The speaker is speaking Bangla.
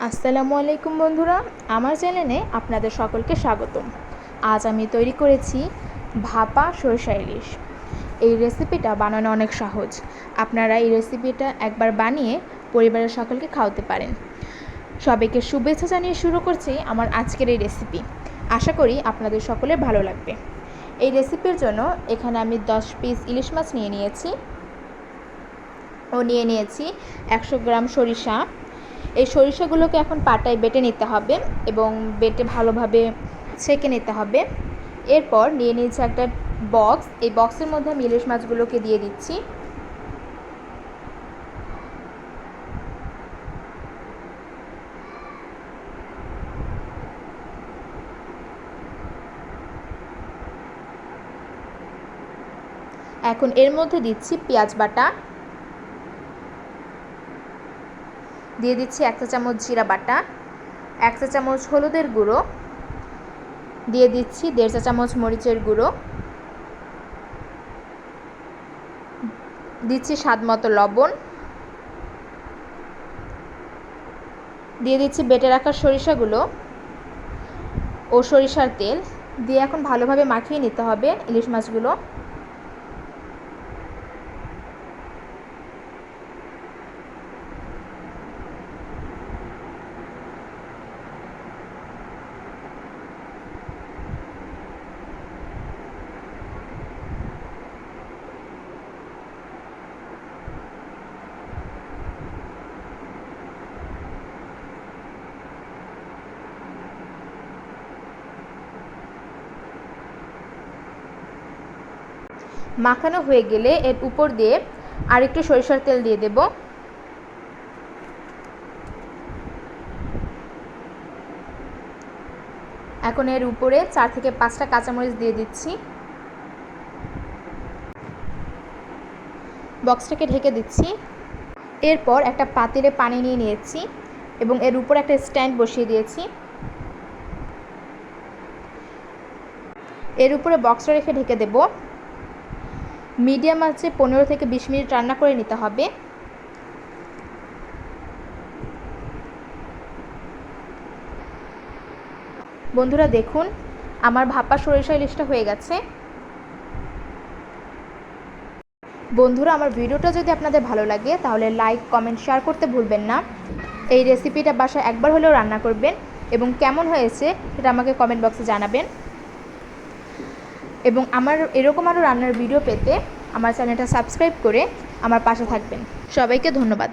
আসসালামু আলাইকুম বন্ধুরা, আমার চ্যানেলে আপনাদের সকলকে স্বাগতম। আজ আমি তৈরি করেছি ভাপা সরিষা ইলিশ। এই রেসিপিটা বানানো অনেক সহজ। আপনারা এই রেসিপিটা একবার বানিয়ে পরিবারের সকলকে খাওয়াতে পারেন। সবাইকে শুভেচ্ছা জানিয়ে শুরু করছি আমার আজকের এই রেসিপি। আশা করি আপনাদের সকলের ভালো লাগবে। এই রেসিপির জন্য এখানে আমি 10 পিস ইলিশ মাছ নিয়ে নিয়েছি ও নিয়ে নিয়েছি 100 গ্রাম সরিষা। এই সরিষাগুলোকে এখন পাটায় বেটে নিতে হবে এবং বেটে ভালোভাবে ছেঁকে নিতে হবে। এরপর নিয়ে নিয়েছি একটা বক্স। এই বক্সের মধ্যে আমি ইলিশ মাছগুলোকে দিয়ে দিচ্ছি। এখন এর মধ্যে দিচ্ছি পেঁয়াজ বাটা, দিয়ে দিচ্ছি 1 চা চামচ জিরা বাটা, 1 চা চামচ হলুদের গুঁড়ো, দিয়ে দিচ্ছি 1.5 চা চামচ মরিচের গুঁড়ো, দিচ্ছি স্বাদ মতো লবণ, দিয়ে দিচ্ছি বেটে রাখা সরিষাগুলো ও সরিষার তেল দিয়ে এখন ভালোভাবে মাখিয়ে নিতে হবে ইলিশ মাছগুলো। মাখানো হয়ে গেলে এর উপর দিয়ে আরেকটু সরিষার তেল দিয়ে দেব। এখন এর উপরে 4 থেকে 5টা কাঁচামরিচ দিয়ে দিচ্ছি। বক্সটাকে ঢেকে দিচ্ছি। এরপর একটা পাতিলে পানি নিয়ে নিয়েছি এবং এর উপর একটা স্ট্যান্ড বসিয়ে দিয়েছি। এর উপরে বক্সটা রেখে ঢেকে দেব। মিডিয়াম আঁচে 15 থেকে 20 মিনিট রান্না করে নিতে হবে। বন্ধুরা দেখুন, আমার ভাপা সরিষা ইলিশটা হয়ে গেছে। বন্ধুরা, আমার ভিডিওটা যদি আপনাদের ভালো লাগে তাহলে লাইক, কমেন্ট, শেয়ার করতে ভুলবেন না। এই রেসিপিটা বাসায় একবার হলেও রান্না করবেন এবং কেমন হয়েছে সেটা আমাকে কমেন্ট বক্সে জানাবেন। এবং আমার এরকম আরও রান্নার ভিডিও পেতে আমার চ্যানেলটা সাবস্ক্রাইব করে আমার পাশে থাকবেন। সবাইকে ধন্যবাদ।